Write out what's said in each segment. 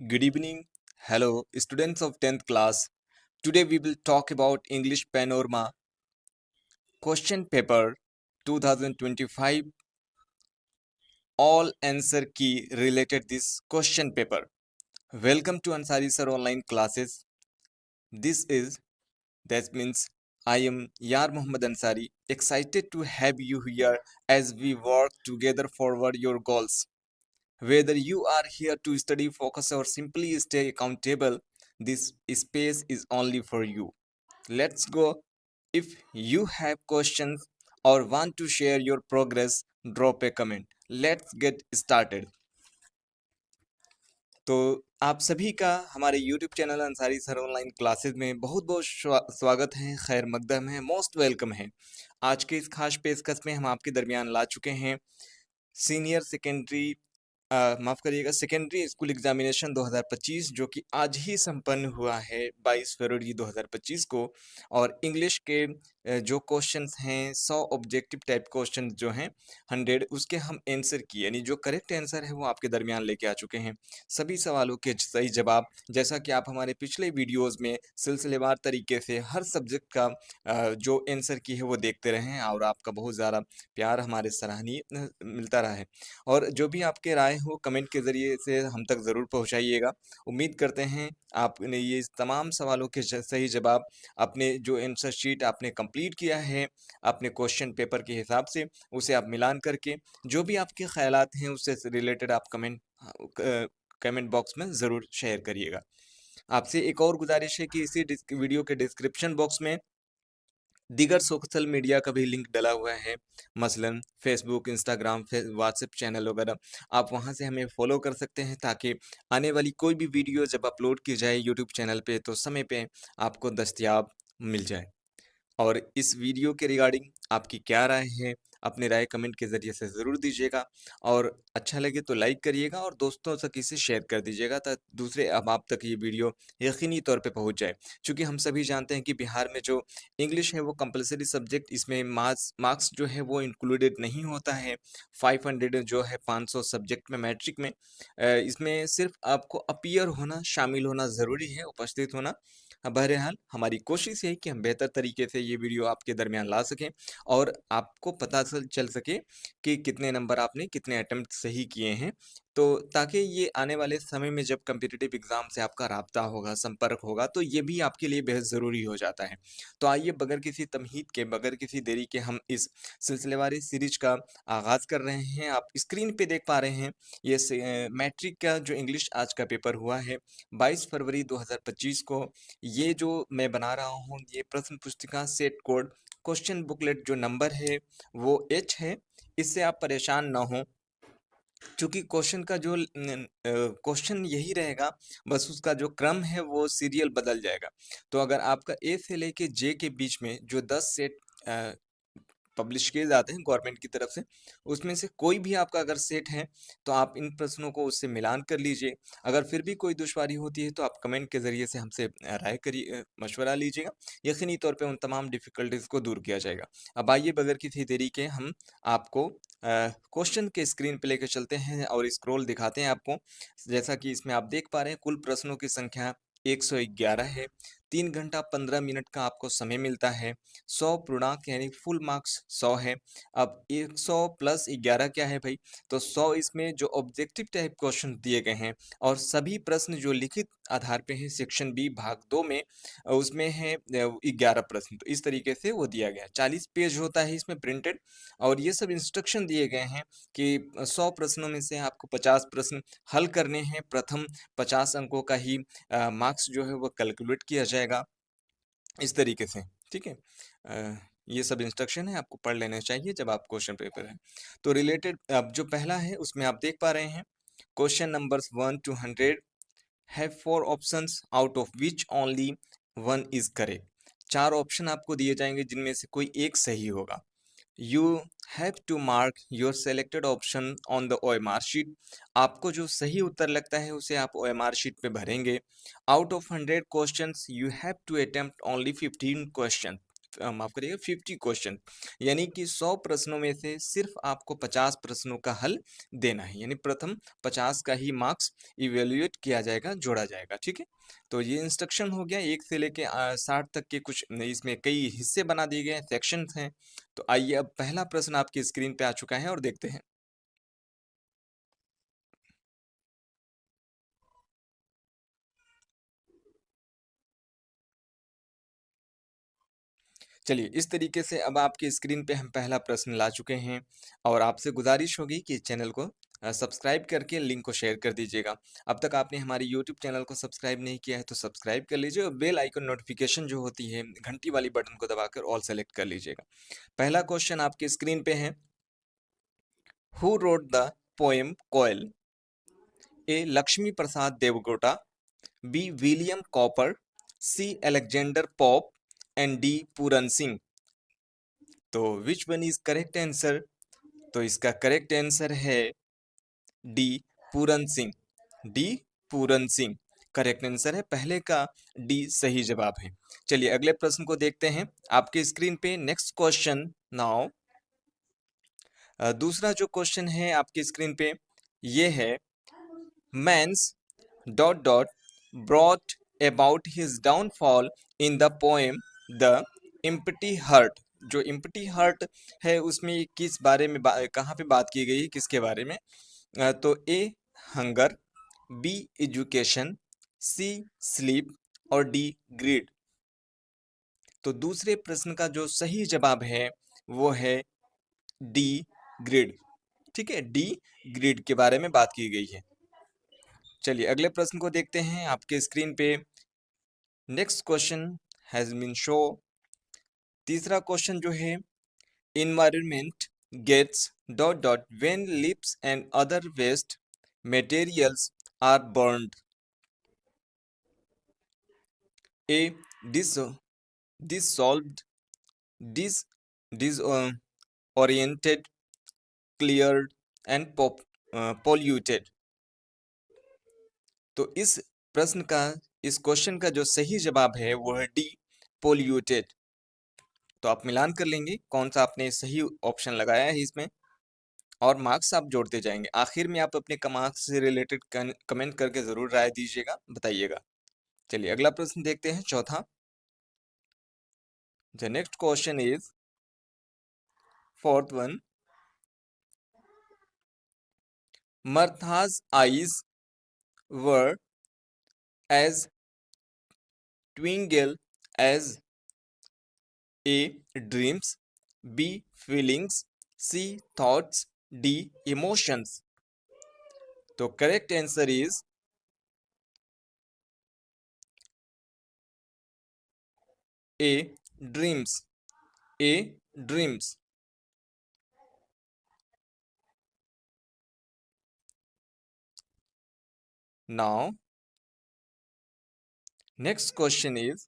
Good evening. Hello, students of 10th class. Today we will talk about English Panorama question paper 2025 all answer key related this question paper. Welcome to Ansari Sir online classes. This is that means I am Yar Muhammad Ansari, excited to have you here as we work together forward your goals. Whether you are here to study, focus, or simply stay accountable, this space is only for you. Let's go. If you have questions or want to share your progress, drop a comment. Let's get started. तो आप सभी का हमारे YouTube channel Ansari sir online classes में बहुत बहुत स्वागत है, खैर मकदम है, मोस्ट वेलकम है। आज के इस खास पेशकश में हम आपके दरमियान ला चुके हैं सीनियर सेकेंडरी माफ़ करिएगा सेकेंडरी स्कूल एग्जामिनेशन 2025 जो कि आज ही संपन्न हुआ है 22 फरवरी 2025 को। और इंग्लिश के जो क्वेश्चंस हैं 100 ऑब्जेक्टिव टाइप क्वेश्चन जो हैं 100 उसके हम आंसर किए, यानी जो करेक्ट आंसर है वो आपके दरमियान लेके आ चुके हैं। सभी सवालों के सही जवाब, जैसा कि आप हमारे पिछले वीडियोस में सिलसिलेवार तरीके से हर सब्जेक्ट का जो आंसर की है वो देखते रहे हैं और आपका बहुत ज़्यादा प्यार हमारे सराहनीय मिलता रहा है। और जो भी आपके राय हो कमेंट के ज़रिए से हम तक ज़रूर पहुँचाइएगा। उम्मीद करते हैं आपने ये तमाम सवालों के सही जवाब अपने जो आंसर शीट आपने कंप्लीट किया है अपने क्वेश्चन पेपर के हिसाब से उसे आप मिलान करके जो भी आपके ख्यालात हैं उससे रिलेटेड आप कमेंट बॉक्स में ज़रूर शेयर करिएगा। आपसे एक और गुजारिश है कि इसी वीडियो के डिस्क्रिप्शन बॉक्स में दीगर सोशल मीडिया का भी लिंक डला हुआ है, मसलन फेसबुक, इंस्टाग्राम, व्हाट्सएप चैनल वगैरह। आप वहां से हमें फॉलो कर सकते हैं ताकि आने वाली कोई भी वीडियो जब अपलोड की जाए यूट्यूब चैनल पे तो समय पे आपको दस्तयाब मिल जाए। और इस वीडियो के रिगार्डिंग आपकी क्या राय है, अपनी राय कमेंट के ज़रिए से ज़रूर दीजिएगा। और अच्छा लगे तो लाइक करिएगा और दोस्तों तक इसे शेयर कर दीजिएगा ताकि दूसरे अहबाब तक ये वीडियो यकीनी तौर पे पहुंच जाए। चूँकि हम सभी जानते हैं कि बिहार में जो इंग्लिश है वो कंपलसरी सब्जेक्ट, इसमें मार्क्स जो है वो इंक्लूडेड नहीं होता है। 500 जो है 500 सब्जेक्ट में मैट्रिक में इसमें सिर्फ आपको अपीयर होना, शामिल होना ज़रूरी है, उपस्थित होना। बहरहाल हमारी कोशिश है कि हम बेहतर तरीके से ये वीडियो आपके दरमियान ला सकें और आपको पता चल सके कि कितने नंबर आपने कितने अटेम्प्ट सही किए हैं। तो ताकि ये आने वाले समय में जब कम्पिटिटिव एग्ज़ाम से आपका राब्ता होगा, संपर्क होगा, तो ये भी आपके लिए बेहद ज़रूरी हो जाता है। तो आइए बगैर किसी तमहीद के, बगैर किसी देरी के हम इस सिलसिलेवार सीरीज का आगाज़ कर रहे हैं। आप स्क्रीन पे देख पा रहे हैं ये मैट्रिक का जो इंग्लिश आज का पेपर हुआ है 22 फरवरी 2025 को। ये जो मैं बना रहा हूँ ये प्रश्न पुस्तिका सेट कोड क्वेश्चन बुकलेट जो नंबर है वो H है। इससे आप परेशान ना हो, चूँकि क्वेश्चन का जो क्वेश्चन यही रहेगा, बस उसका जो क्रम है वो सीरियल बदल जाएगा। तो अगर आपका ए से लेके जे के बीच में जो 10 सेट पब्लिश किए जाते हैं गवर्नमेंट की तरफ से, उसमें से कोई भी आपका अगर सेट है तो आप इन प्रश्नों को उससे मिलान कर लीजिए। अगर फिर भी कोई दुश्वारी होती है तो आप कमेंट के ज़रिए से हमसे राय करिए, मशवरा लीजिएगा। यकीनी तौर पे उन तमाम डिफ़िकल्टीज़ को दूर किया जाएगा। अब आइए बगैर किसी देरी के हम आपको क्वेश्चन के स्क्रीन पे लेके चलते हैं और स्क्रॉल दिखाते हैं आपको। जैसा कि इसमें आप देख पा रहे हैं कुल प्रश्नों की संख्या 111 है। 3 घंटा 15 मिनट का आपको समय मिलता है। 100 पूर्णांक यानी फुल मार्क्स 100 है। अब 100 प्लस 11 क्या है भाई? तो 100 इसमें जो ऑब्जेक्टिव टाइप क्वेश्चन दिए गए हैं और सभी प्रश्न जो लिखित आधार पे हैं सेक्शन बी भाग 2 में उसमें है 11 प्रश्न। तो इस तरीके से वो दिया गया है। 40 पेज होता है इसमें प्रिंटेड और ये सब इंस्ट्रक्शन दिए गए हैं कि 100 प्रश्नों में से आपको 50 प्रश्न हल करने हैं। प्रथम 50 अंकों का ही मार्क्स जो है वो कैलकुलेट किया जाएगा इस तरीके से, ठीक है। ये सब इंस्ट्रक्शन है, आपको पढ़ लेने चाहिए जब आप क्वेश्चन पेपर है। तो रिलेटेड अब जो पहला है उसमें आप देख पा रहे हैं question numbers 1 to 100 have 4 options out of which only 1 is correct. 4 option आपको दिए जाएंगे जिनमें से कोई एक सही होगा। You have to mark your selected option on the OMR sheet. आपको जो सही उत्तर लगता है उसे आप OMR शीट पे भरेंगे। Out of 100 questions you have to attempt only 15 question. माफ करिएगा 50 क्वेश्चन, यानी कि 100 प्रश्नों में से सिर्फ आपको 50 प्रश्नों का हल देना है, यानी प्रथम 50 का ही मार्क्स इवेल्युएट किया जाएगा, जोड़ा जाएगा। ठीक है, तो ये इंस्ट्रक्शन हो गया। 1 से लेके 60 तक के कुछ इसमें कई हिस्से बना दिए गए हैं, सेक्शंस हैं। तो आइए अब पहला प्रश्न आपकी स्क्रीन पे आ चुका है और देखते हैं। चलिए, इस तरीके से अब आपकी स्क्रीन पे हम पहला प्रश्न ला चुके हैं और आपसे गुजारिश होगी कि चैनल को सब्सक्राइब करके लिंक को शेयर कर दीजिएगा। अब तक आपने हमारे यूट्यूब चैनल को सब्सक्राइब नहीं किया है तो सब्सक्राइब कर लीजिए और बेल आइकन नोटिफिकेशन जो होती है घंटी वाली बटन को दबाकर ऑल सेलेक्ट कर लीजिएगा। पहला क्वेश्चन आपकी स्क्रीन पे है, who wrote the poem Koel? A Lakshmi Prasad Devkota, B William Cowper, C Alexander Pope and D Puran Singh. तो which one is correct answer? तो इसका करेक्ट आंसर है D Puran Singh. D Puran Singh correct answer है, पहले का डी सही जवाब है। चलिए अगले प्रश्न को देखते हैं आपके स्क्रीन पे। नेक्स्ट क्वेश्चन नाउ, दूसरा जो क्वेश्चन है आपकी स्क्रीन पे ये है, men's dot dot brought about his downfall in the poem The Empty Heart। जो empty heart है उसमें किस बारे में कहाँ पे बात की गई है, किसके बारे में? तो A hunger, B education, C sleep और डी ग्रीड। तो दूसरे प्रश्न का जो सही जवाब है वो है डी ग्रीड। ठीक है, डी ग्रीड के बारे में बात की गई है। चलिए अगले प्रश्न को देखते हैं आपके स्क्रीन पे। Next question has been show. तीसरा क्वेश्चन जो है, environment gets dot dot when leaves and other waste materials are burned. A dis dissolved, dis disoriented, cleared and polluted। तो इस प्रश्न का, इस क्वेश्चन का जो सही जवाब है वो है डी पोल्यूटेड। तो आप मिलान कर लेंगे कौन सा आपने सही ऑप्शन लगाया है इसमें और मार्क्स आप जोड़ते जाएंगे। आखिर में आप अपने मार्क्स से रिलेटेड कमेंट करके जरूर राय दीजिएगा, बताइएगा। चलिए अगला प्रश्न देखते हैं, चौथा। The next question is fourth one, Martha's eyes were as twinkle as A dreams, B feelings, C thoughts, D emotions. तो correct answer is A dreams. A dreams. Now next question is,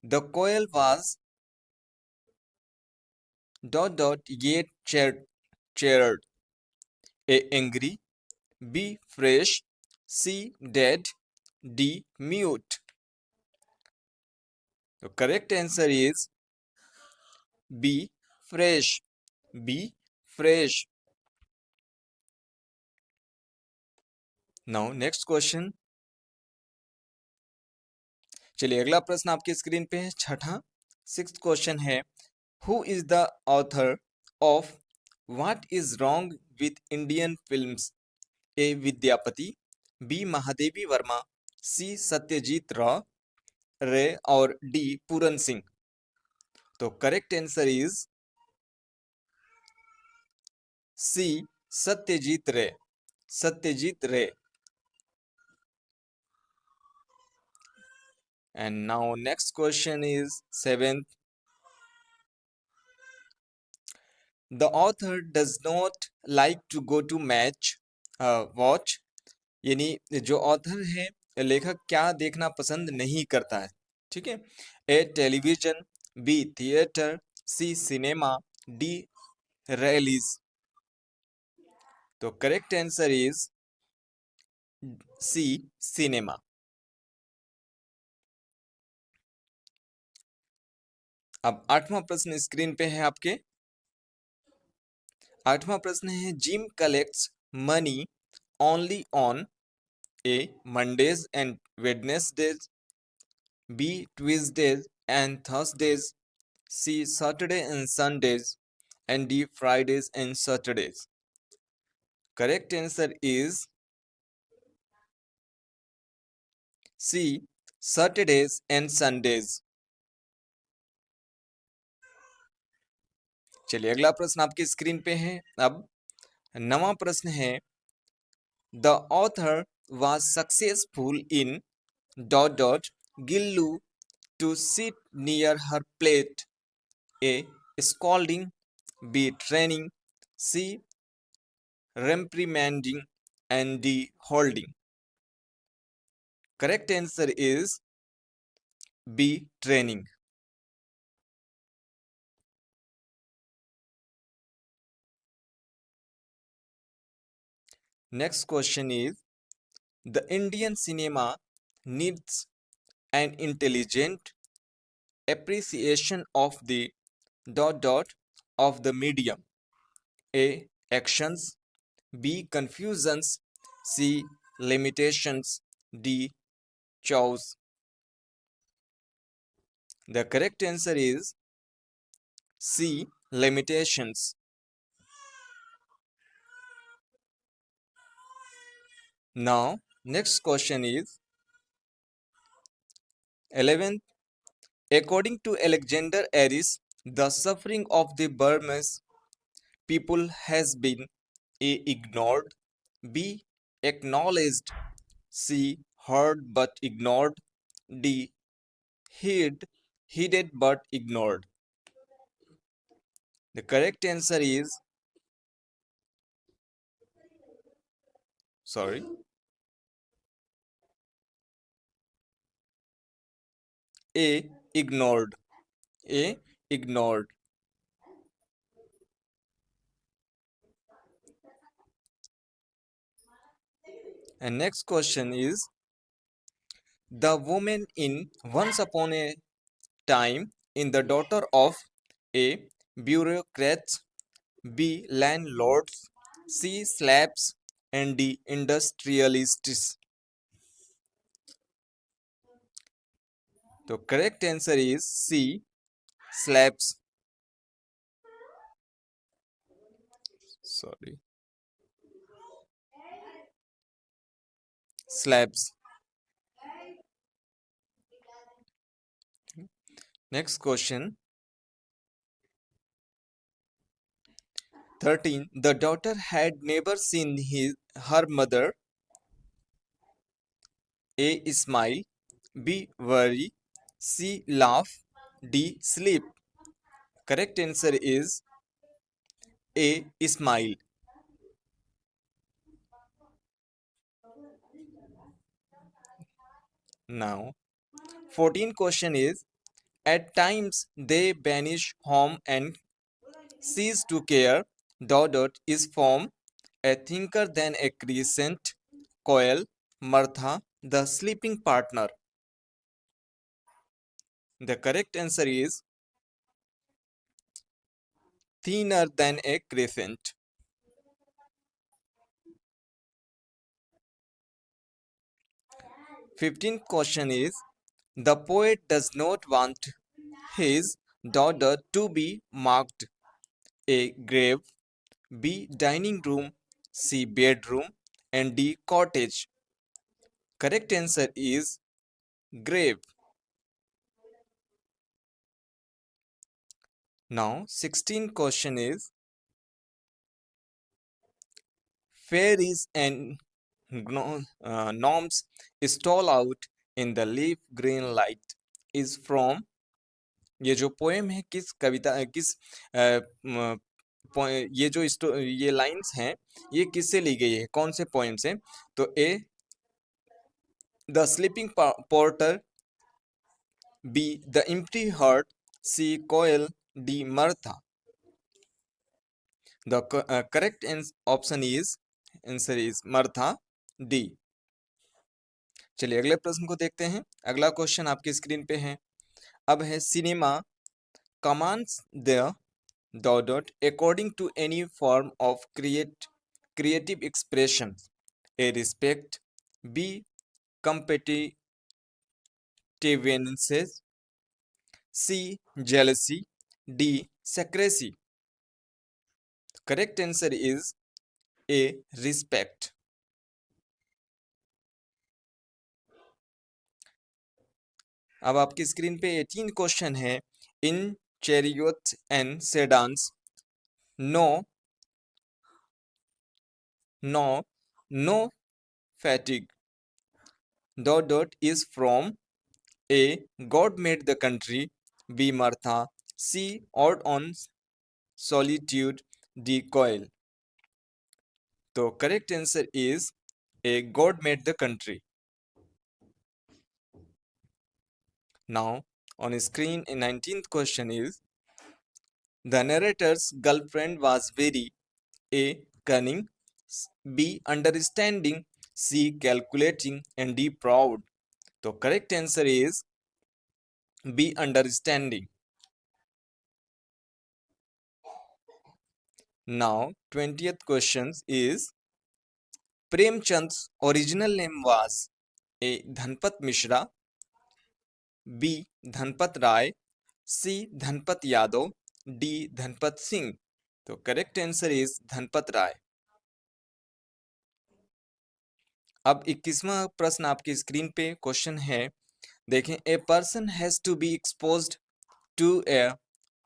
the coil was dot dot yet cheered. A angry, B fresh, C dead, D mute. The correct answer is B fresh. B fresh. Now next question. चलिए अगला प्रश्न आपकी screen पे है, छठा। Sixth question है, who is the author of what is wrong with Indian films? A Vidyapati, B Mahadevi Varma, C Satyajit Ray और D Puran Singh. तो correct answer is C Satyajit Ray. Satyajit Ray. And now next question is seventh, the author does not like to go to match watch. यानी जो author है, लेखक क्या देखना पसंद नहीं करता है? ठीक है, A television, B theatre, C cinema, D release. तो correct answer is C cinema. अब 8वां प्रश्न स्क्रीन पे है आपके। 8वां प्रश्न है, Jim collects money only on A Mondays and Wednesdays, B Tuesdays and Thursdays, C Saturday and Sundays, and D Fridays and Saturdays. Correct answer is C Saturdays and Sundays. चलिए अगला प्रश्न आपकी स्क्रीन पे है। अब 9वां प्रश्न है, the author was successful in dot dot Gillu to sit near her plate, A scolding, B training, C reprimanding, and D holding. Correct answer is B training. Next question is, the Indian cinema needs an intelligent appreciation of the dot dot of the medium. A actions, B confusions, C limitations, D chows. The correct answer is C limitations. Now next question is 11th. According to Alexander Aris, the suffering of the Burmese people has been A ignored, B acknowledged, C heard but ignored, D heeded but ignored. The correct answer is sorry A ignored. A ignored. And next question is, the woman in Once Upon a Time in the daughter of A bureaucrats, B landlords, C slaves, and D industrialists. The correct answer is C slaves. Sorry. Slabs. Next question. 13. The daughter had never seen her mother. A. Smile, B. Worry, C. Laugh, D. Sleep. Correct answer is A. Smile. Now, 14 question is, at times they banish home and cease to care. Dot dot is form a thinker than a crescent coil. Martha, the sleeping partner. The correct answer is thinner than a crescent. 15th question is, the poet does not want his daughter to be marked. A grave, B dining room, C bedroom, and D cottage. Correct answer is grave. Now 16th question is, fairies and gnomes stall out in the leaf green light is from, ये जो poem है किस कविता किस ये lines हैं ये किससे ली गई है, कौन से पोएम से? तो A the sleeping porter, B the empty heart, C Koel, D Martha. The correct option is answer is Martha, D. चलिए अगले प्रश्न को देखते हैं। अगला क्वेश्चन आपकी स्क्रीन पे है। अब है cinema commands the dot dot according to any form of creative expression. A respect, B competitiveness, C jealousy, D secrecy. Correct answer is A respect. अब आपकी स्क्रीन पे 18 क्वेश्चन है. In chariots and sedans, no no no fatigue dot dot is from A. God made the country, B. Martha, C. Odd on solitude, D. Coil. तो correct answer is A. God made the country. Now on screen in 19th question is, the narrator's girlfriend was very A. cunning, B. understanding, C. calculating, and D. proud. तो correct answer is B. understanding. Now 20th question is, Premchand's original name was A. Dhanpat Mishra, B. Dhanpat Rai, C. Dhanpat Yadav, D. Dhanpat Singh. तो correct answer is Dhanpat Rai. अब 21वां प्रश्न आपकी screen पे question है, देखें. A person has to be exposed to a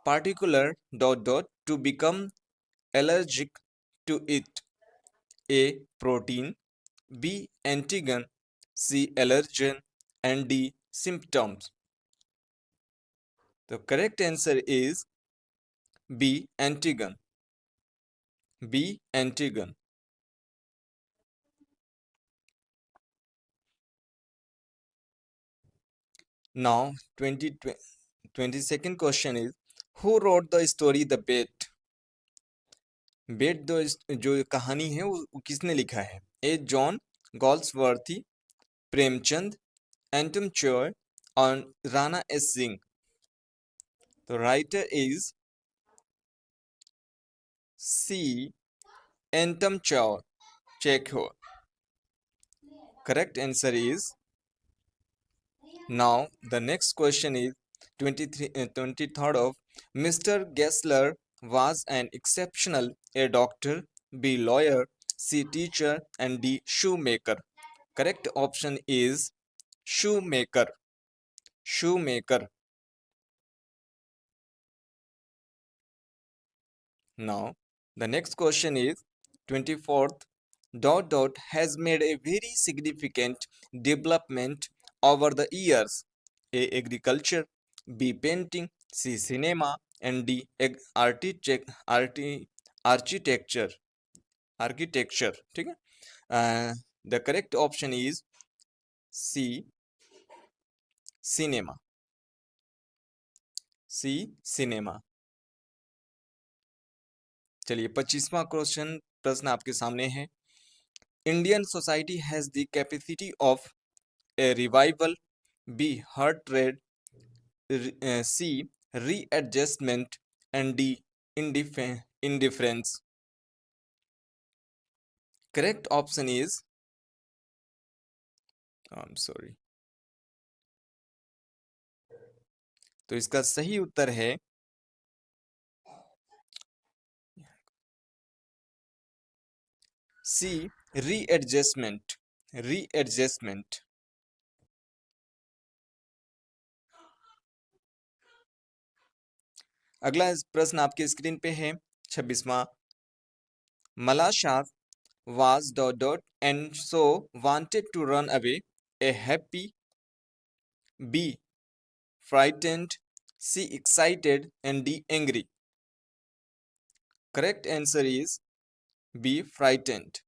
particular dot dot to become allergic to it. A. protein, B. antigen, C. allergen, and D. symptoms. The correct answer is B. antigen. B. antigen. Now 22nd question is, who wrote the story The Bet? बेट दो जो कहानी है वो किसने लिखा है? ए. John गॉल्सवर्थी, Premchand, एंटम चोय और राणा एस सिंह. तो writer is C. Anton Chekhov. Correct answer is. Now the next question is 23rd of, Mr. Gessler was an exceptional A. doctor, B. lawyer, C. teacher, and D. shoemaker. Correct option is shoemaker. Shoemaker. Now the next question is 24th, dot dot has made a very significant development over the years. A. agriculture, B. painting, C. cinema, and D. architecture. Architecture. ठीक है. The correct option is C. cinema. C. cinema. चलिए 25वां question प्रश्न आपके सामने है. Indian society has the capacity of A. revival, B. heart rate, C. readjustment, and D. indifference. Correct option is, I'm sorry. तो इसका सही उत्तर है C. readjustment. Readjustment. अगला प्रश्न आपके स्क्रीन पे है 26वां. Malasha was dot dot and so wanted to run away. A. happy, B. frightened, C. excited, and D. angry. Correct answer is B. frightened.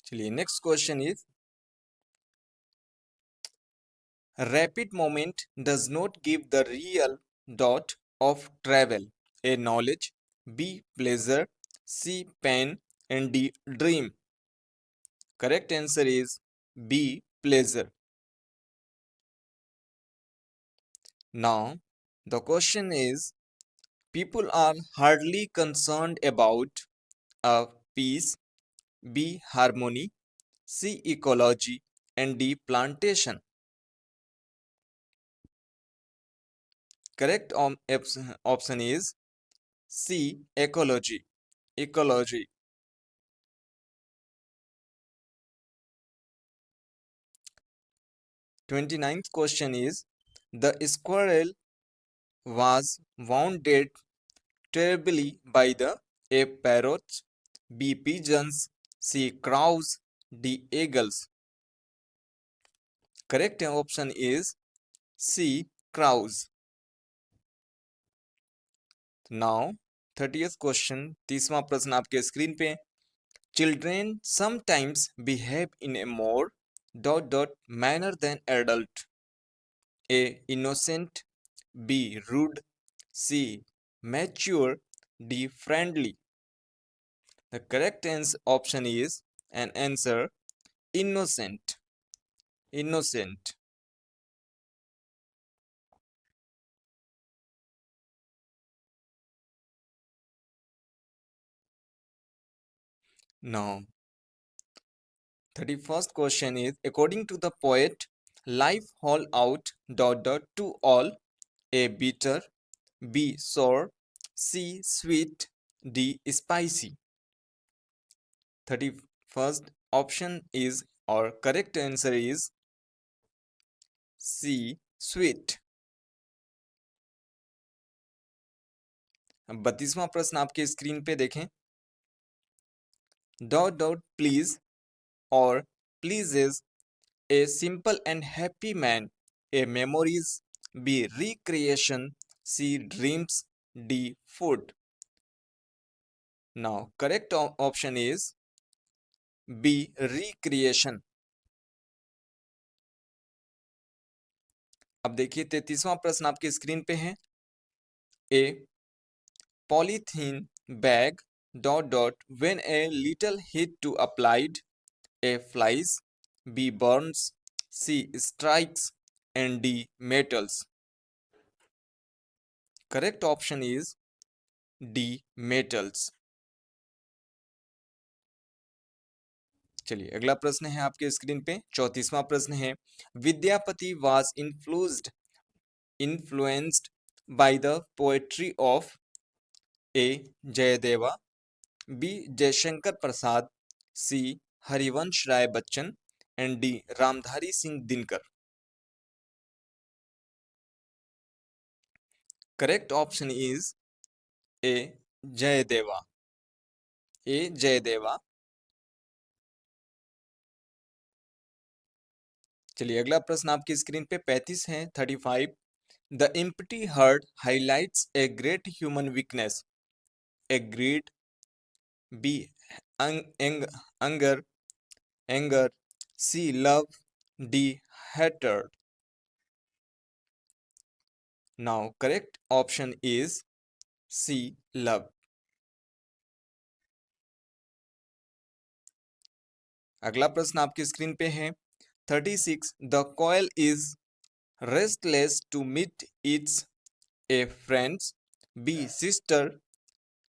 चलिए next question is, rapid moment does not give the real dot of travel. A. knowledge, B. pleasure, C. pain, and D. dream. Correct answer is B. pleasure. Now, the question is, people are hardly concerned about a peace, B. Harmony, C. Ecology, and D. Plantation. Correct option is C. Ecology. Ecology. 29th question is, the squirrel was wounded terribly by the A. Parrots, B. Pigeons, C. Crows, D. Eagles. Correct option is C. Crows. Now 30th question, तीसवा प्रश्न आपके screen पे। Children sometimes behave in a more dot dot manner than adult. A innocent, B rude, C mature, D friendly. The correct option is an answer innocent. Innocent. Now 31st question is, according to the poet, life hold out dot dot to all. A bitter, B sour, C sweet, D spicy. 31st option is, or correct answer is C sweet. 32वां प्रश्न आपके screen पे देखें। Dot dot please और pleases a simple and happy man, A memories, B recreation, C dreams, D food. Now correct option is B recreation. अब देखिए 33वां प्रश्न आपके screen पे है। ए polythene bag dot dot when a little heat to applied, A flies, B burns, C strikes, and D metals. Correct option is D metals. चलिए अगला प्रश्न है आपके स्क्रीन पे। 34वां प्रश्न है, Vidyapati was influenced by the poetry of A Jayadeva, B Jaishankar Prasad, C Harivansh Rai Bachchan, and D Ramdhari Singh Dinkar. Correct option is A Jayadeva. A Jayadeva. चलिए अगला प्रश्न आपकी स्क्रीन पे 35 है। 35, the empty heart highlights a great human weakness. A greed, B anger, anger, C love, D hatred. Now correct option is C love. अगला प्रश्न आपकी screen पे है। 36, the coil is restless to meet its A friends, B sister,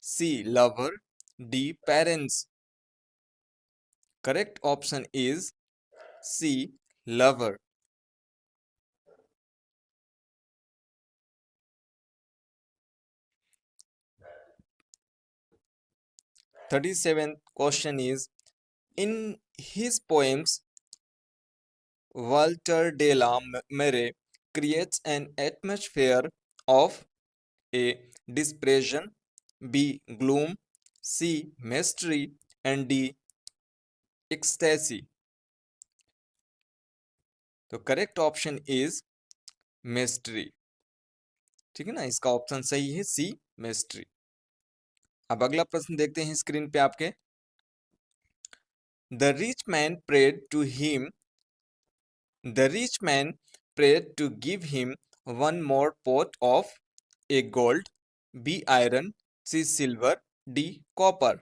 C lover, D parents. Correct option is C lover. 37th question is, in his poems Walter de la Mare creates an atmosphere of A. Depression, B. Gloom, C. Mystery, and D. Ecstasy. तो correct option is mystery. ठीक है ना, इसका option सही है सी mystery. अब अगला प्रश्न देखते हैं स्क्रीन पे आपके। The rich man prayed to him The rich man prayed to give him one more pot of A. Gold, B. Iron, C. Silver, D. Copper.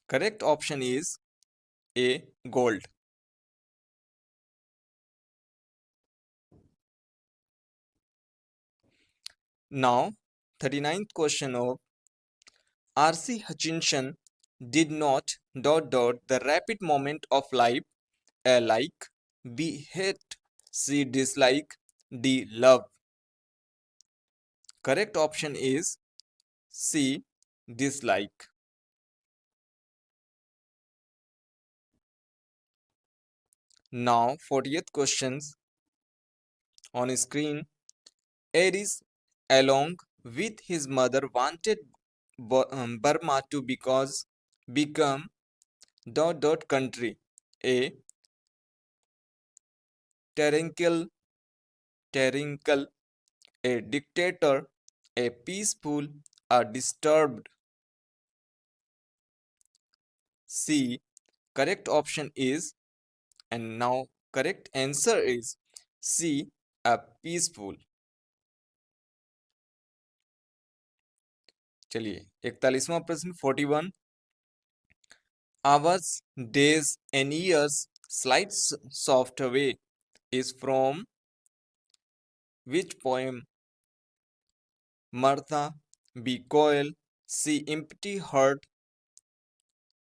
Correct option is A. Gold. Now, 39th question of R.C. Hutchinson did not the rapid moment of life. A like, B hate, C dislike, D love. Correct option is C dislike. Now 40th questions on screen. Aries along with his mother wanted Burma to become country. A tyrannical, a dictator, a peaceful, a disturbed. C. Correct option is, and now correct answer is C. A peaceful. चलिए 41वां प्रश्न 41. Hours, days and years slides soft away is from which poem? Martha, B. Coil, C. Empty Heart,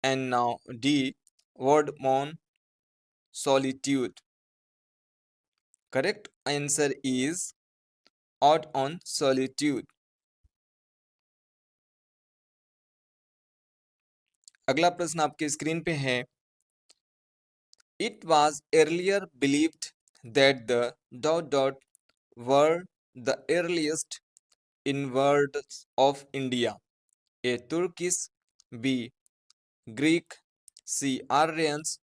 and now D. Word on Solitude. Correct answer is Ode on Solitude. अगला प्रश्न आपके screen पे है. It was earlier believed that the were the earliest inwards of India. A. Turkish, B. Greek, C. Aryans,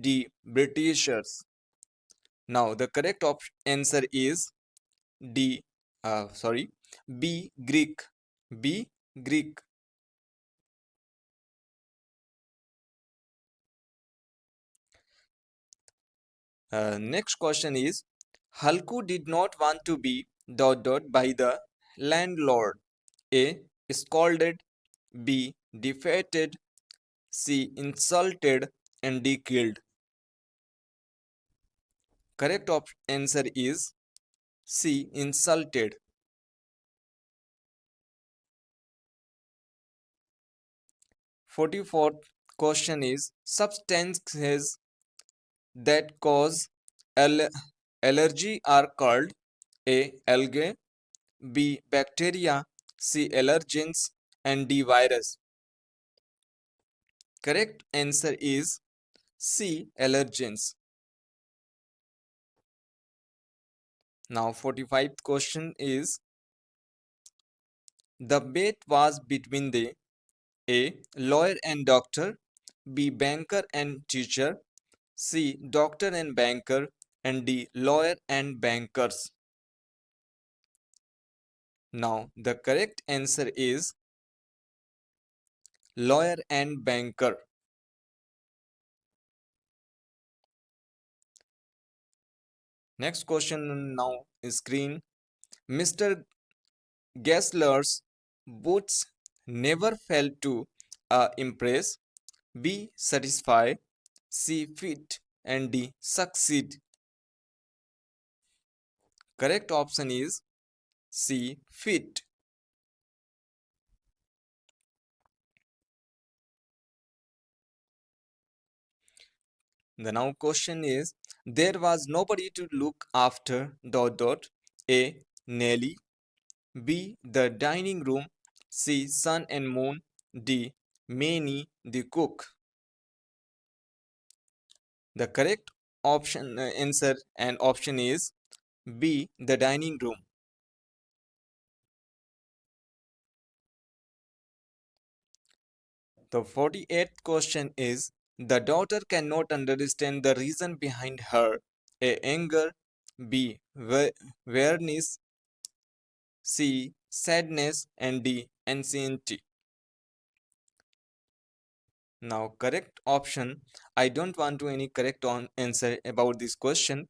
D. Britishers. Now the correct answer is D. B. Greek. B. Greek. Next question is, Halku did not want to be by the landlord. A. Scolded, B. Defeated, C. Insulted, and D. Killed. Correct answer is C. Insulted. 44th question is, substances that cause allergy are called A. Algae, B. Bacteria, C. Allergens, and D. Virus. Correct answer is C. Allergens. Now 45th question is, the bet was between the A. Lawyer and doctor, B. Banker and teacher, C. Doctor and banker, and D. Lawyer and bankers. Now the correct answer is lawyer and banker. Next question now screen. Mr. Gessler's boots never failed to impress, B. Satisfy, C. Fit, and D. Succeed. Correct option is C. Fit. The now question is, there was nobody to look after A. Nelly, B. The dining room, C. Sun and moon, D. Manny the cook. The correct answer and option is B. The dining room. The 48th question is, the daughter cannot understand the reason behind her A. Anger, B. Weariness, C. Sadness, and D. Anxiety. Now correct option, I don't want to any correct answer about this question.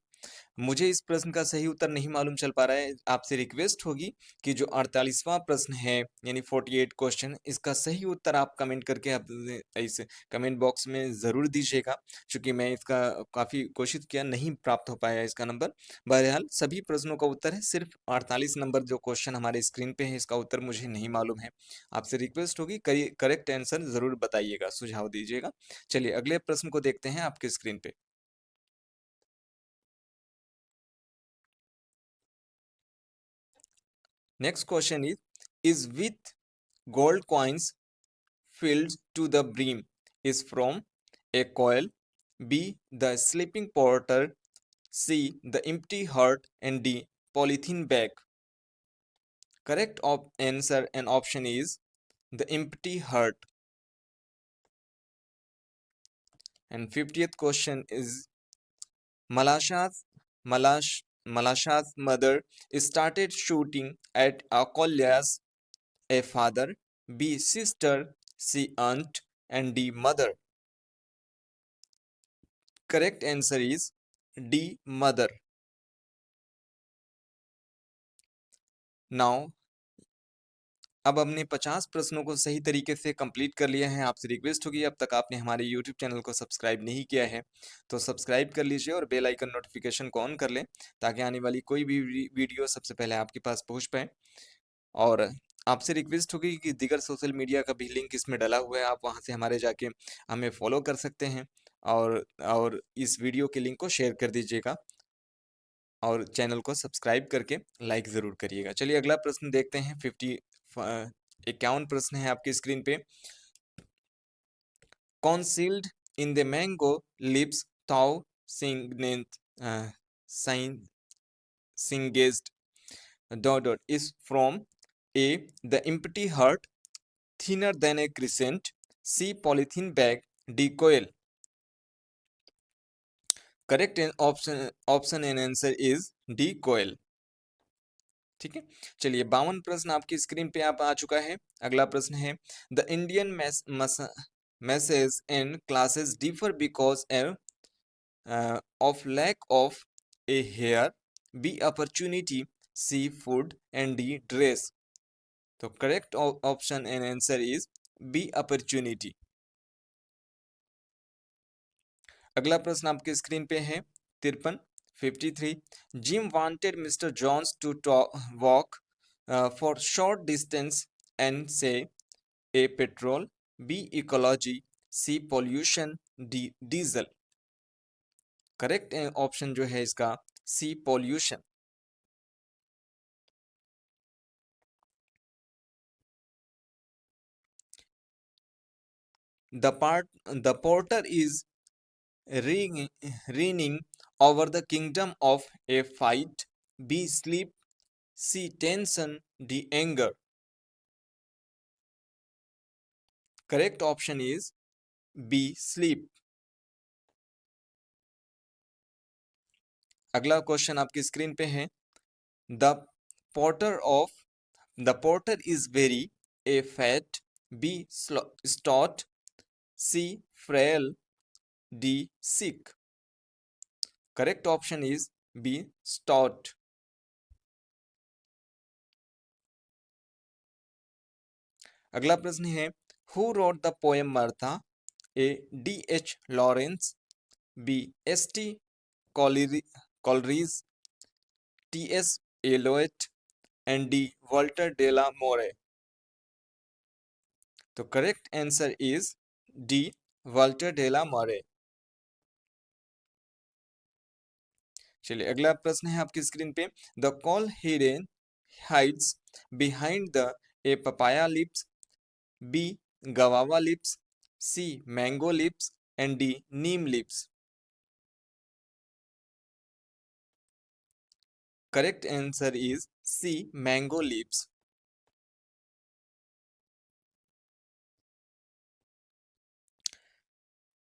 मुझे इस प्रश्न का सही उत्तर नहीं मालूम चल पा रहा है। आपसे रिक्वेस्ट होगी कि जो 48वां प्रश्न है यानी 48 क्वेश्चन, इसका सही उत्तर आप कमेंट करके अपने इस कमेंट बॉक्स में ज़रूर दीजिएगा। चूँकि मैं इसका काफ़ी कोशिश किया, नहीं प्राप्त हो पाया इसका नंबर। बहरहाल सभी प्रश्नों का उत्तर है, सिर्फ 48 नंबर जो क्वेश्चन हमारे स्क्रीन पे है इसका उत्तर मुझे नहीं मालूम है। आपसे रिक्वेस्ट होगी करेक्ट आंसर ज़रूर बताइएगा, सुझाव दीजिएगा। चलिए अगले प्रश्न को देखते हैं आपके स्क्रीन पे। Next question is with gold coins filled to the brim is from A coil, B the sleeping porter, C the empty heart, and D polythene bag. Correct answer and option is the empty heart. And 50th question is Malasha's Malasha's mother started shooting at Akolya's A father, B sister, C aunt, and D mother. Correct answer is D mother. Now अब हमने 50 प्रश्नों को सही तरीके से complete कर लिया है। आपसे रिक्वेस्ट होगी अब तक आपने हमारे यूट्यूब चैनल को सब्सक्राइब नहीं किया है तो सब्सक्राइब कर लीजिए और बेल आइकन नोटिफिकेशन को ऑन कर लें ताकि आने वाली कोई भी वीडियो सबसे पहले आपके पास पहुंच पाए। और आपसे रिक्वेस्ट होगी कि दीगर सोशल मीडिया का भी लिंक इसमें डला हुआ है, आप वहां से हमारे जाके हमें फॉलो कर सकते हैं और इस वीडियो के लिंक को शेयर कर दीजिएगा और चैनल को सब्सक्राइब करके लाइक ज़रूर करिएगा। चलिए अगला प्रश्न देखते हैं। 51 प्रश्न है आपकी स्क्रीन पे। Concealed in the mango lips thou singest singest dot is from A the empty heart, thinner than a crescent, C polythene bag, D coil. Correct option and answer is D coil. ठीक है, चलिए 52 प्रश्न आपकी screen पे आप आ चुका है। अगला प्रश्न है the Indian message and classes differ because of lack of a hair, B opportunity, C food, and D dress. तो correct option and answer is B opportunity. अगला प्रश्न आपके स्क्रीन पे है 53 53 Jim wanted mister Jones to walk for short distance and से A petrol, B ecology, C pollution, D diesel. Correct option जो है इसका C pollution. The porter is reigning over the kingdom of A fight, B sleep, C tension, D anger. Correct option is B sleep. अगला question आपकी screen पे है the porter of the porter is very A fat, B stout, C frail, D sick. Correct option is B stout. अगला प्रश्न है who wrote the poem Martha, A D H Lawrence, B S T Coleridge, T S Eliot, and D Walter de la Mare. तो correct answer is D Walter de la Mare. चलिए अगला प्रश्न है आपकी screen पे the call hidden hides behind the A papaya leaves, B guava leaves, C mango leaves, and D neem leaves. Correct answer is C. Mango leaves.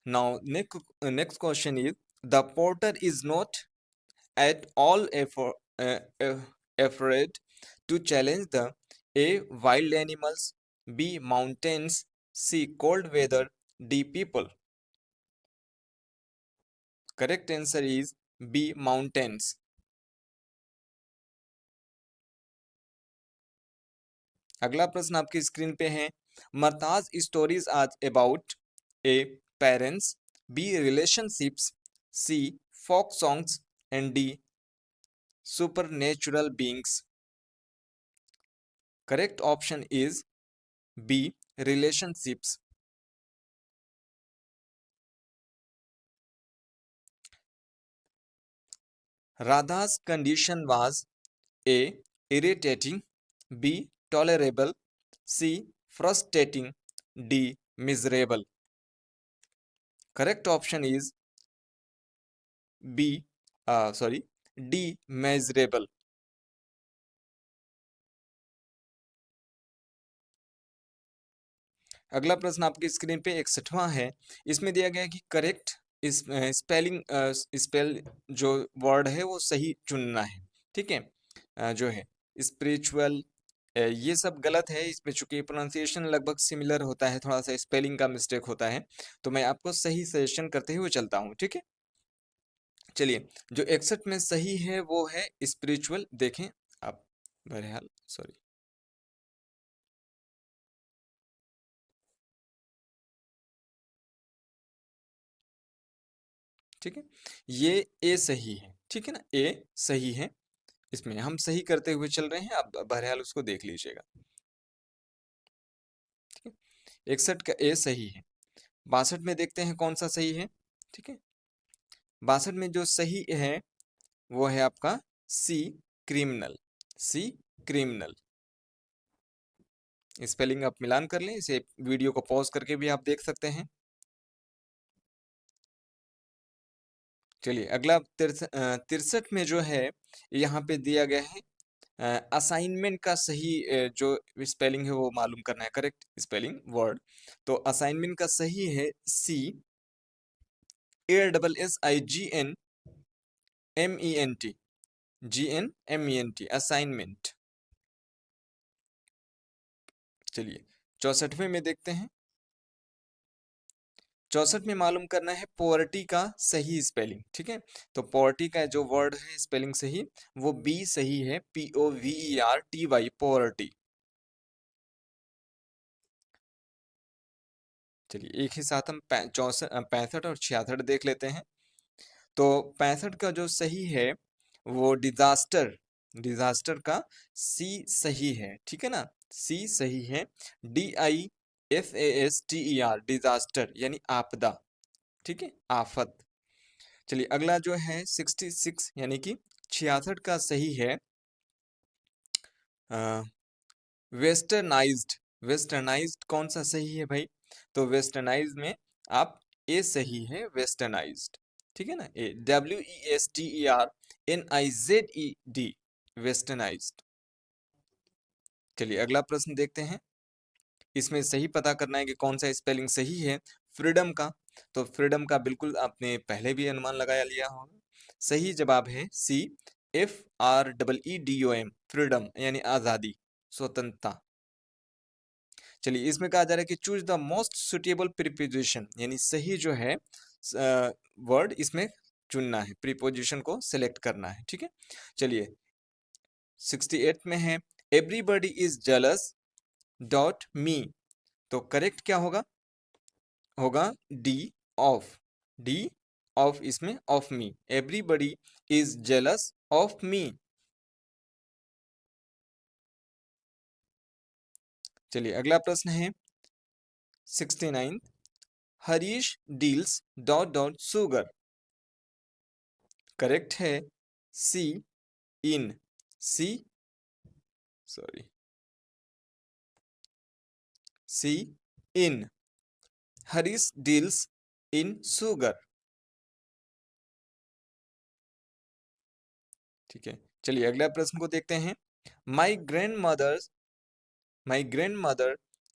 Now, next question is the porter is not at all afraid to challenge the A. Wild animals, B. Mountains, C. Cold weather, D. People. Correct answer is B mountains. अगला प्रश्न आपकी screen पे है, Martha's stories are about A parents, B relationships, C folk songs and D supernatural beings. Correct option is B relationships. Radha's condition was A. Irritating, B. Tolerable, C. Frustrating, D. Miserable. Correct option is B. D. Miserable. अगला प्रश्न आपकी screen पे 61वां है। इसमें दिया गया है कि करेक्ट इस स्पेलिंग स्पेल जो वर्ड है वो सही चुनना है। ठीक है, जो है स्पिरिचुअल, ये सब गलत है इसमें, चूंकि प्रोनाउंसिएशन लगभग सिमिलर होता है, थोड़ा सा स्पेलिंग का मिस्टेक होता है, तो मैं आपको सही सजेशन करते हुए चलता हूँ। ठीक है, चलिए, जो 61 में सही है वो है स्पिरिचुअल। देखें आप, बहरहाल सॉरी, ठीक है, ये ए सही है। ठीक है ना, ए सही है, इसमें हम सही करते हुए चल रहे हैं, आप बहरहाल उसको देख लीजिएगा। ठीक है, 61 का ए सही है। 62 में देखते हैं कौन सा सही है। ठीक है, 62 में जो सही है वो है आपका सी क्रिमिनल। सी क्रिमिनल, स्पेलिंग आप मिलान कर लें, इसे वीडियो को पॉज करके भी आप देख सकते हैं। चलिए, अगला 63 में जो है यहाँ पे दिया गया है असाइनमेंट का सही जो स्पेलिंग है वो मालूम करना है, करेक्ट स्पेलिंग वर्ड। तो असाइनमेंट का सही है सी ASSIGNMENT, GNMENT, असाइनमेंट। चलिए, 64वें में देखते हैं। 64 में मालूम करना है पोवर्टी का सही स्पेलिंग। ठीक है, तो पोवर्टी का जो वर्ड है स्पेलिंग सही, वो बी सही है, POVERTY, पोवर्टी। चलिए, एक ही साथ हम 65 और 66 देख लेते हैं। तो 65 का जो सही है वो डिजास्टर, डिजास्टर का सी सही है। ठीक है ना, सी सही है, DISASTER, डिजास्टर यानी आपदा। ठीक है, आफत। चलिए, अगला जो है 66 यानी कि 66 का सही है वेस्टर्नाइज्ड। वेस्टर्नाइज्ड कौन सा सही है भाई? तो वेस्टर्नाइज्ड में आप ए सही है, वेस्टर्नाइज्ड। ठीक है ना, WESTERNIZED, वेस्टर्नाइज्ड। चलिए, अगला प्रश्न देखते हैं। इसमें सही पता करना है कि कौन सा स्पेलिंग सही है फ्रीडम का। तो फ्रीडम का बिल्कुल आपने पहले भी अनुमान लगाया लिया होगा। सही जवाब है CFREEDOM, फ्रीडम यानी आजादी, स्वतंत्रता। चलिए, इसमें कहा जा रहा है कि choose the most suitable preposition, यानी सही जो है वर्ड इसमें चुनना है, प्रीपोजिशन को सिलेक्ट करना है। ठीक है, चलिए, 68 में है everybody is jealous dot me. तो करेक्ट क्या होगा? होगा डी ऑफ, डी ऑफ, इसमें of me, everybody is jealous of me. चलिए, अगला प्रश्न है 69, Harish deals dot dot sugar. करेक्ट है C in, C sorry, C in, Harish deals in sugar. ठीक है, चलिए अगला प्रश्न को देखते हैं। My grand mother, my grand mother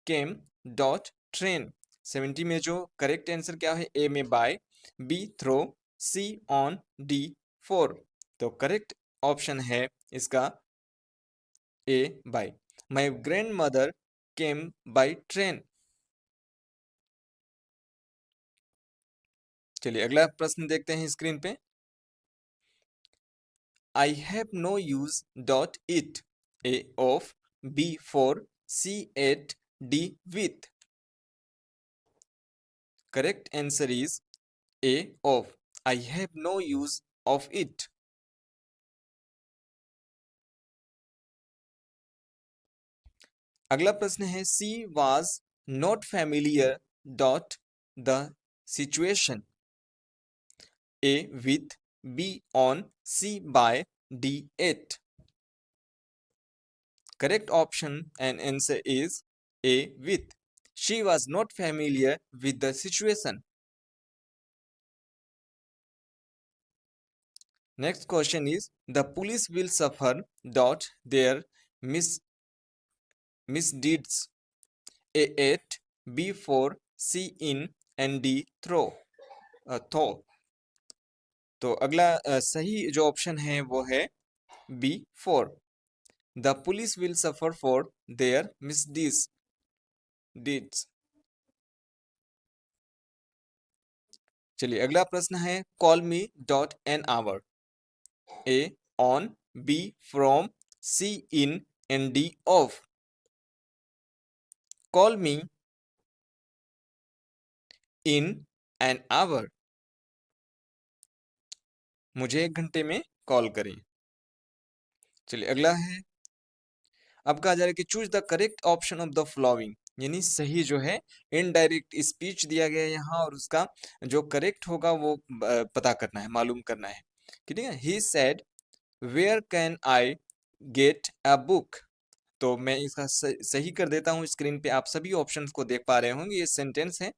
came dot train. 70 में जो करेक्ट आंसर क्या है? ए में by, B through, C on, D for. तो करेक्ट ऑप्शन है इसका A by. My grand mother came by train. चलिए, अगला प्रश्न देखते हैं स्क्रीन पे। I have no use dot it. A of, B for, C at, D with. Correct answer is A of. I have no use of it. अगला प्रश्न है C was not familiar dot the situation. A with, B on, C by, D at. Correct option and answer is A with. She was not familiar with the situation. Next question is the police will suffer dot their misdeeds. A at, B for, C in, and D throw. थो। तो अगला सही जो option है वो है B four. The police will suffer for their misdeeds deeds. चलिए अगला प्रश्न है call me dot an hour. A on, B from, C in, and D of. Call me in an hour, मुझे 1 घंटे में कॉल करें। चलिए अगला है, अब कहा जा रहा है कि choose the correct option of the following, यानी सही जो है इनडायरेक्ट स्पीच दिया गया है यहाँ और उसका जो करेक्ट होगा वो पता करना है, मालूम करना है। ठीक है, he said where can I get a book. तो मैं इसका सही कर देता हूँ। स्क्रीन पे आप सभी ऑप्शंस को देख पा रहे होंगे। ये सेंटेंस है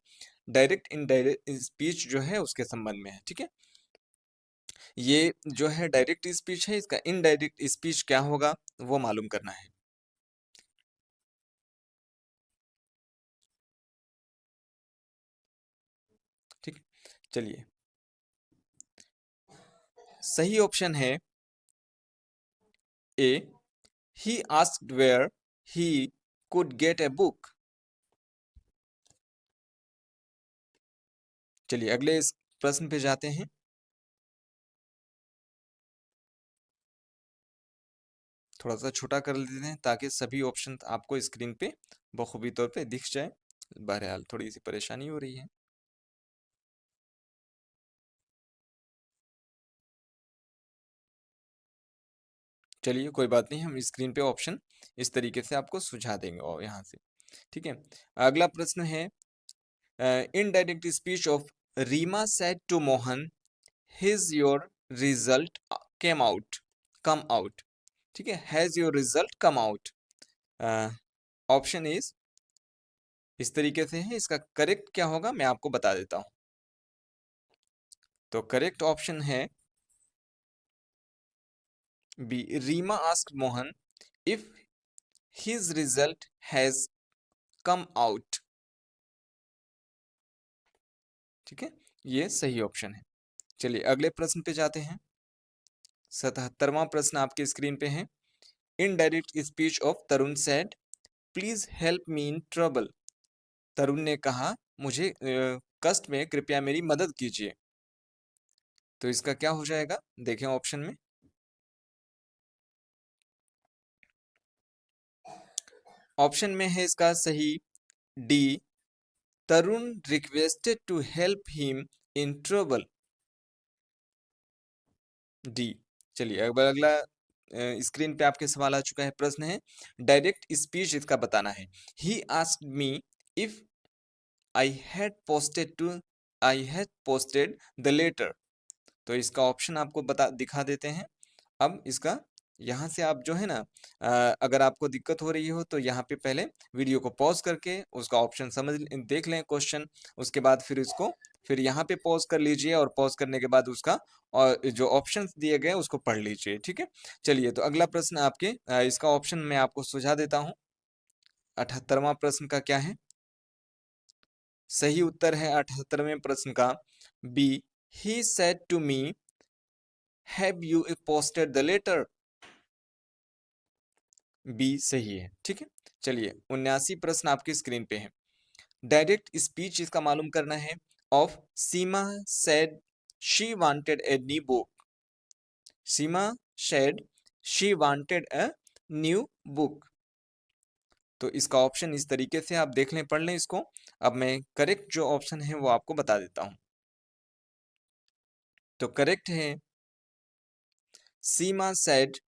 डायरेक्ट इनडायरेक्ट स्पीच जो है उसके संबंध में है। ठीक है, ये जो है डायरेक्ट स्पीच है, इसका इनडायरेक्ट स्पीच क्या होगा वो मालूम करना है। ठीक, चलिए सही ऑप्शन है A, he asked where he could get a book. चलिए अगले इस प्रश्न पे जाते हैं। थोड़ा सा छोटा कर लेते हैं ताकि सभी ऑप्शन आपको स्क्रीन पे बखूबी तौर पे दिख जाए। बहरहाल थोड़ी सी परेशानी हो रही है। चलिए कोई बात नहीं, हम स्क्रीन पे ऑप्शन इस तरीके से आपको सुझा देंगे और यहाँ से। ठीक है, अगला प्रश्न है indirect speech of Reema said to Mohan his your result came out come out. ठीक है, has your result come out. Option इस तरीके से है, इसका करेक्ट क्या होगा मैं आपको बता देता हूं। तो करेक्ट ऑप्शन है B, Reema asked Mohan if his result has come out. ठीक है, ये सही ऑप्शन है। चलिए अगले प्रश्न पे जाते हैं। 77वां प्रश्न आपके स्क्रीन पे है। Indirect speech of Tarun said please help me in trouble. Tarun ने कहा मुझे कष्ट में कृपया मेरी मदद कीजिए। तो इसका क्या हो जाएगा देखें ऑप्शन में। ऑप्शन में है इसका सही D, Tarun requested to help him in trouble. D. चलिए अब अगला स्क्रीन पे आपके सवाल आ चुका है। प्रश्न है डायरेक्ट स्पीच इसका बताना है। He asked me if I had posted to I had posted the letter. तो इसका ऑप्शन आपको बता दिखा देते हैं। अब इसका यहाँ से आप जो है ना अगर आपको दिक्कत हो रही हो तो यहाँ पे पहले वीडियो को पॉज करके उसका ऑप्शन समझ देख लें क्वेश्चन। उसके बाद फिर इसको फिर यहाँ पे पॉज कर लीजिए और पॉज करने के बाद उसका और जो ऑप्शंस दिए गए उसको पढ़ लीजिए। ठीक है, चलिए तो अगला प्रश्न आपके इसका ऑप्शन मैं आपको सुझा देता हूँ। 78वां प्रश्न का क्या है? सही उत्तर है 78वें प्रश्न का B, he said to me have you posted the letter. B सही है। ठीक है, चलिए 79 प्रश्न आपकी स्क्रीन पे है। डायरेक्ट स्पीच इसका मालूम करना है। Of Seema said she wanted A new book. Seema said she wanted a new book। तो इसका ऑप्शन इस तरीके से आप देख लें, पढ़ लें इसको। अब मैं करेक्ट जो ऑप्शन है वो आपको बता देता हूं। तो करेक्ट है Seema said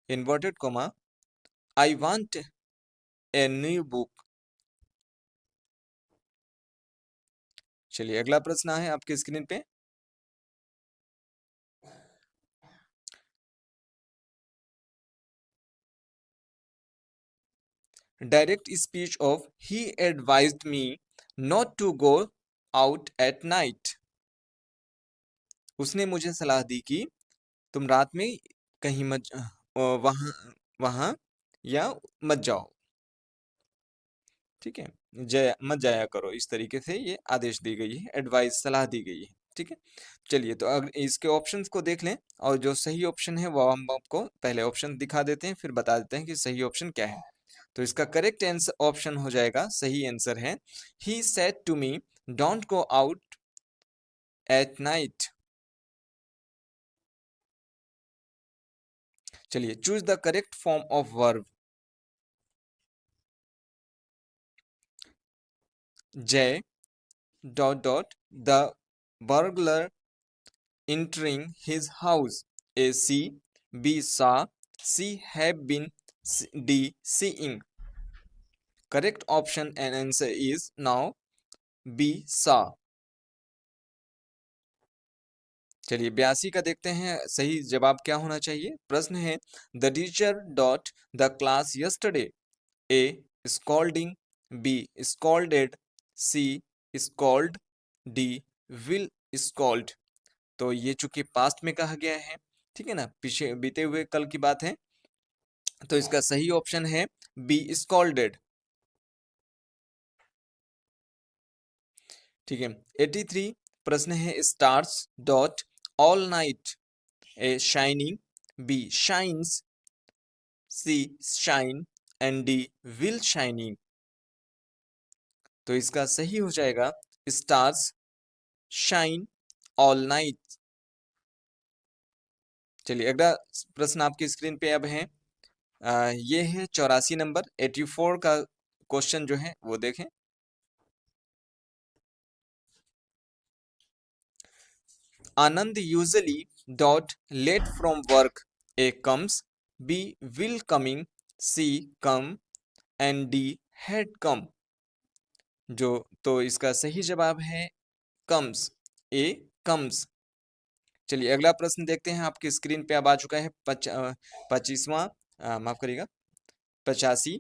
inverted comma I want a new book. चलिए अगला प्रश्न है आपके स्क्रीन पे। Direct speech of he advised me not to go out at night. उसने मुझे सलाह दी कि तुम रात में कहीं मत वहां वहां या मत जाओ। ठीक है, मत जाया करो, इस तरीके से ये आदेश दी गई है, एडवाइस सलाह दी गई है। ठीक है, चलिए तो अगर इसके ऑप्शंस को देख लें और जो सही ऑप्शन है वो हम आपको पहले ऑप्शन दिखा देते हैं, फिर बता देते हैं कि सही ऑप्शन क्या है। तो इसका करेक्ट आंसर ऑप्शन हो जाएगा, सही आंसर है he said to me don't go out at night. चलिए choose the correct form of verb. Jay dot dot the burglar entering his house. A C, B saw, C have been, D seeing। Correct option and answer is now B saw। चलिए 82 का देखते हैं सही जवाब क्या होना चाहिए। प्रश्न है the teacher dot the class yesterday. A scolding, B scolded, C scold, D will scold. तो ये चूंकि पास्ट में कहा गया है, ठीक है ना, पीछे बीते हुए कल की बात है, तो इसका सही ऑप्शन है बी स्कॉल्डेड। ठीक है, 83 प्रश्न है stars dot all night. A shining, B shines, C shine and D will shining. तो इसका सही हो जाएगा स्टार्स शाइन ऑल नाइट। चलिए अगला प्रश्न आपकी स्क्रीन पे अब है, ये है 84 नंबर, 84 का क्वेश्चन जो है वो देखें। Anand usually dot late from work. A comes, B will coming, C come and D had come. जो तो इसका सही जवाब है कम्स, ए कम्स। चलिए अगला प्रश्न देखते हैं, आपकी स्क्रीन पे अब आ चुका है 25वां, माफ करिएगा 85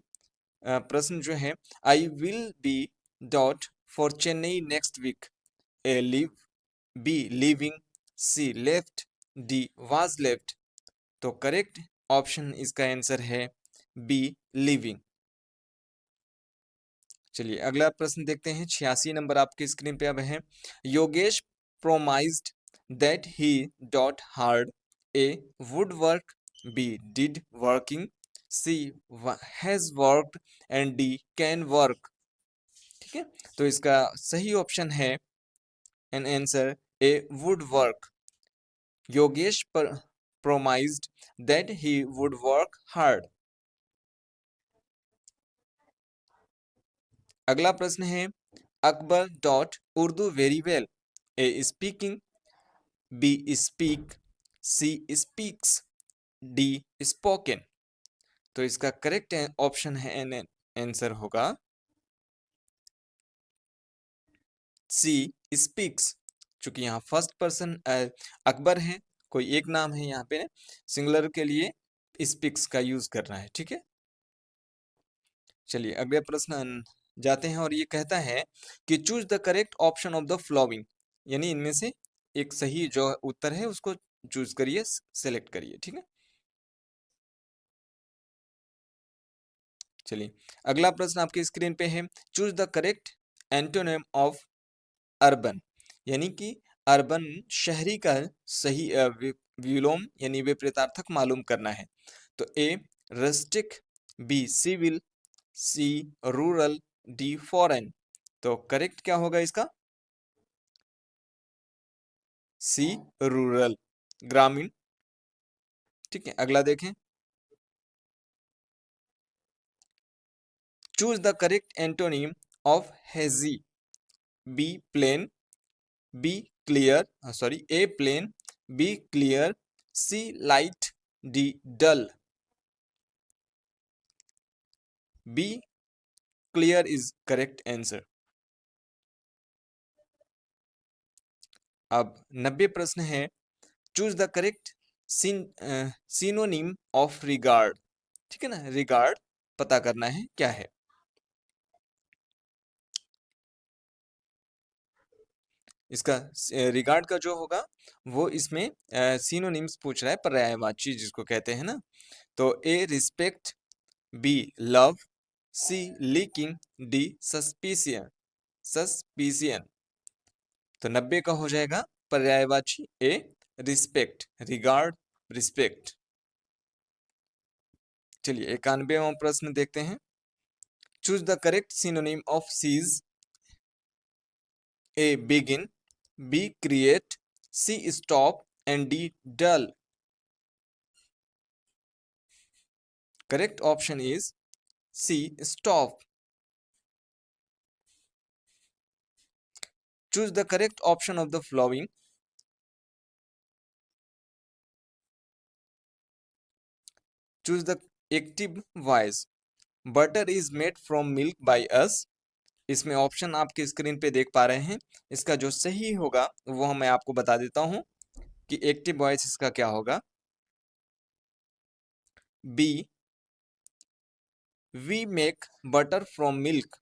प्रश्न जो है I will be dot for Chennai next week. A live, B living, C left, D was left. तो करेक्ट ऑप्शन इसका आंसर है बी लिविंग। चलिए अगला प्रश्न देखते हैं, 86 नंबर आपकी स्क्रीन पे अब है। Yogesh promised that he dot hard. A would work, B did working, C has worked and D can work. ठीक है, तो इसका सही ऑप्शन है an answer A would work. Yogesh promised that he would work hard. अगला प्रश्न है Akbar dot Urdu very well. A speaking, B speak, C speaks, D spoken. तो इसका करेक्ट ऑप्शन है एन आंसर होगा सी स्पीक्स। चूंकि यहाँ फर्स्ट पर्सन अकबर है, कोई एक नाम है, यहाँ पे सिंगुलर के लिए स्पीक्स का यूज करना है। ठीक है, चलिए अगले प्रश्न जाते हैं और ये कहता है कि choose the correct option of the flowing. यानी इनमें से एक सही जो उत्तर है उसको चूज करिए, सेलेक्ट करिए। ठीक है, चलिए अगला प्रश्न आपकी स्क्रीन पे है choose the correct antonym of urban. यानी कि अर्बन शहरी का सही विलोम यानी विपरीतार्थक मालूम करना है। तो ए रस्टिक, बी सिविल, सी रूरल, डी फॉरेन। तो करेक्ट क्या होगा इसका, सी रूरल, ग्रामीण। ठीक है, अगला देखें। Choose the correct antonym of hazy. B plain, B clear, sorry, A plain, B clear, C light, D dull. B clear is correct answer. अब 90 प्रश्न है। Choose the correct synonym of regard. ठीक है ना, रिगार्ड पता करना है क्या है। इसका रिगार्ड का जो होगा वो इसमें सिनोनिम्स पूछ रहा है, पर्यायवाची जिसको कहते हैं ना। तो ए रिस्पेक्ट, बी लव, सी लीकिंग, डी सस्पिशियन। सस्पिशियन। तो 90 का हो जाएगा पर्यायवाची ए रिस्पेक्ट, रिगार्ड, रिस्पेक्ट। चलिए 91वां प्रश्न देखते हैं। Choose the correct synonym of cease. A begin, B create, C stop and D dull. Correct option is C stop. Choose the correct option of the following. Choose the active voice. Butter is made from milk by us. इसमें option आपके screen पे देख पा रहे हैं। इसका जो सही होगा वो मैं आपको बता देता हूं कि एक्टिव वॉइस इसका क्या होगा। B we make butter from milk.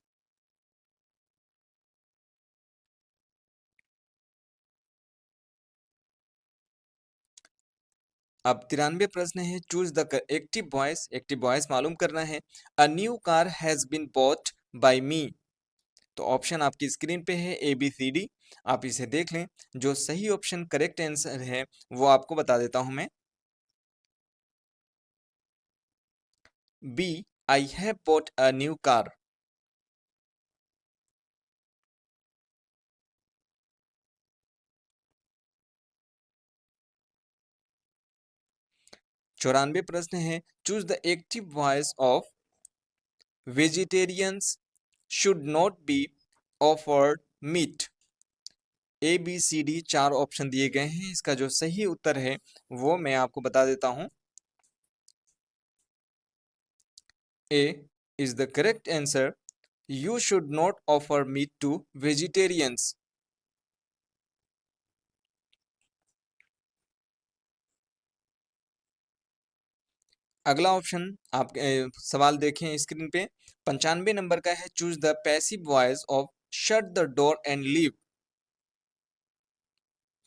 अब 93 प्रश्न है। Choose the active voice. Active voice मालूम करना है। A new car has been bought by me. तो ऑप्शन आपकी स्क्रीन पे है ए बी सी डी। आप इसे देख लें। जो सही ऑप्शन करेक्ट आंसर है वो आपको बता देता हूं मैं। B I have bought a new car. चौरानवे प्रश्न है। Choose the active voice of vegetarians should not be offered meat. A B C D चार ऑप्शन दिए गए हैं। इसका जो सही उत्तर है वो मैं आपको बता देता हूं। A is the correct answer. You should not offer meat to vegetarians. अगला ऑप्शन आप सवाल देखें स्क्रीन पे। 95 नंबर का है। Choose the passive voice of shut the door and leave.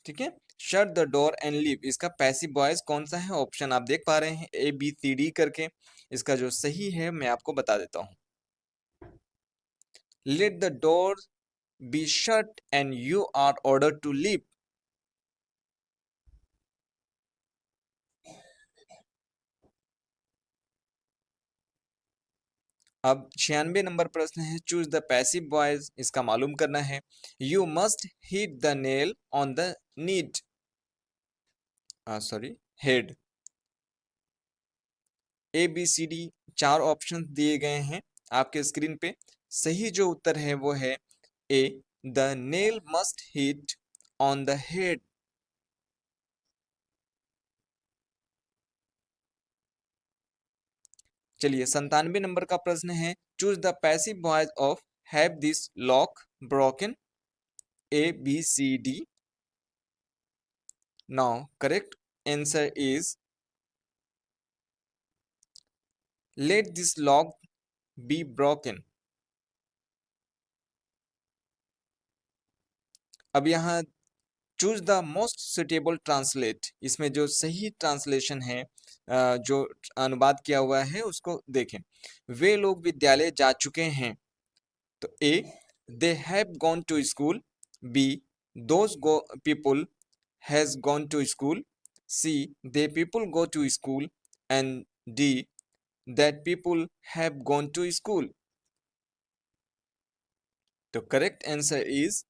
ठीक है, shut the door and leave इसका पैसिव वॉइस कौन सा है। ऑप्शन आप देख पा रहे हैं ए बी सी डी करके। इसका जो सही है मैं आपको बता देता हूं। Let the door be shut and you are order to leave. अब 96 नंबर प्रश्न है। Choose the passive voice. इसका मालूम करना है। You must hit the nail on the need, sorry, head. A B C D चार ऑप्शन दिए गए हैं आपके स्क्रीन पे। सही जो उत्तर है वो है A the nail must hit on the head. चलिए 97 नंबर का प्रश्न है। Choose the passive voice of have this lock broken. A B C D. Now correct answer is let this lock be broken. अब यहाँ choose the most suitable translate. इसमें जो सही translation है, जो अनुवाद किया हुआ है उसको देखें। वे लोग विद्यालय जा चुके हैं। तो A they have gone to school, B those go people has gone to school, C they people go to school and D that people have gone to school. तो correct answer is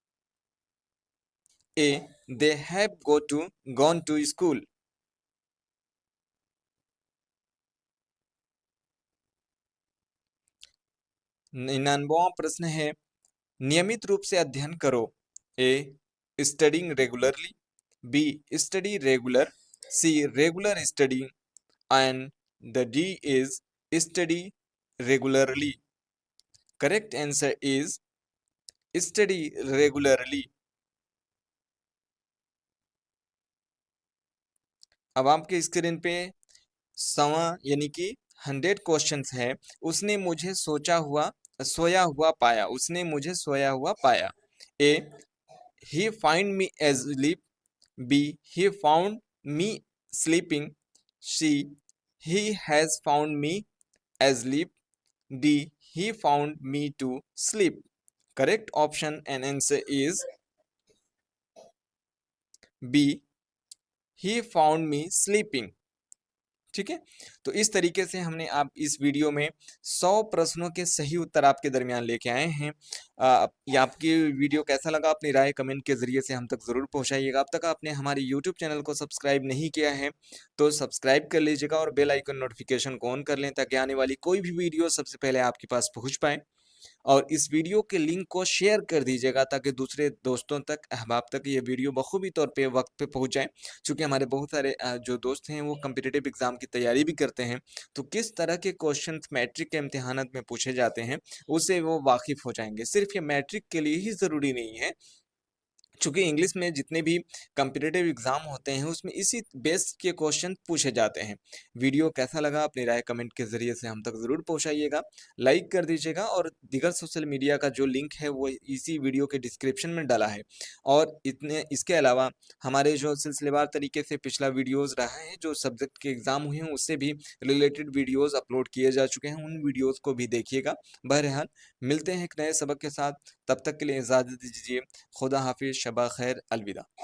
A they have go to gone to school. 99वां प्रश्न है, नियमित रूप से अध्ययन करो। A studying regularly, B study regular, C regular studying and the D is study regularly. Correct answer is study regularly. अब आपके स्क्रीन पे 100 यानी कि 100 क्वेश्चंस है। उसने मुझे सोया हुआ पाया। उसने मुझे सोया हुआ पाया। A he find me asleep, B he found me sleeping, C he has found me asleep, D he found me to sleep. Correct option and answer is B, he found me sleeping. ठीक है, तो इस तरीके से हमने आप इस video में 100 प्रश्नों के सही उत्तर आपके दरमियान लेके आए हैं। ये आपकी वीडियो कैसा लगा अपनी राय कमेंट के जरिए से हम तक ज़रूर पहुंचाइएगा। अब तक आपने हमारे यूट्यूब चैनल को सब्सक्राइब नहीं किया है तो सब्सक्राइब कर लीजिएगा और बेल आइकन नोटिफिकेशन को ऑन कर लें ताकि आने वाली कोई भी वीडियो सबसे पहले आपके पास पहुँच पाए। और इस वीडियो के लिंक को शेयर कर दीजिएगा ताकि दूसरे दोस्तों तक, अहबाब तक ये वीडियो बखूबी तौर पे वक्त पे पहुंच जाए। चूँकि हमारे बहुत सारे जो दोस्त हैं वो कम्पिटिटिव एग्ज़ाम की तैयारी भी करते हैं, तो किस तरह के क्वेश्चंस मैट्रिक के इम्तिहानात में पूछे जाते हैं उससे वो वाकिफ़ हो जाएंगे। सिर्फ ये मैट्रिक के लिए ही ज़रूरी नहीं है, चूँकि इंग्लिश में जितने भी कॉम्पिटिटिव एग्ज़ाम होते हैं उसमें इसी बेस के क्वेश्चन पूछे जाते हैं। वीडियो कैसा लगा अपनी राय कमेंट के ज़रिए से हम तक ज़रूर पहुँचाइएगा, लाइक कर दीजिएगा और दीगर सोशल मीडिया का जो लिंक है वो इसी वीडियो के डिस्क्रिप्शन में डाला है। और इसके अलावा हमारे जो सिलसिलेवार तरीके से पिछला वीडियोज़ रहा है, जो सब्जेक्ट के एग्ज़ाम हुए हैं उससे भी रिलेटेड वीडियोज़ अपलोड किए जा चुके हैं, उन वीडियोज़ को भी देखिएगा। बहरहाल मिलते हैं एक नए सबक के साथ, तब तक के लिए इजाज़त दीजिए। खुदा हाफिज़, शबा खैर, अलविदा।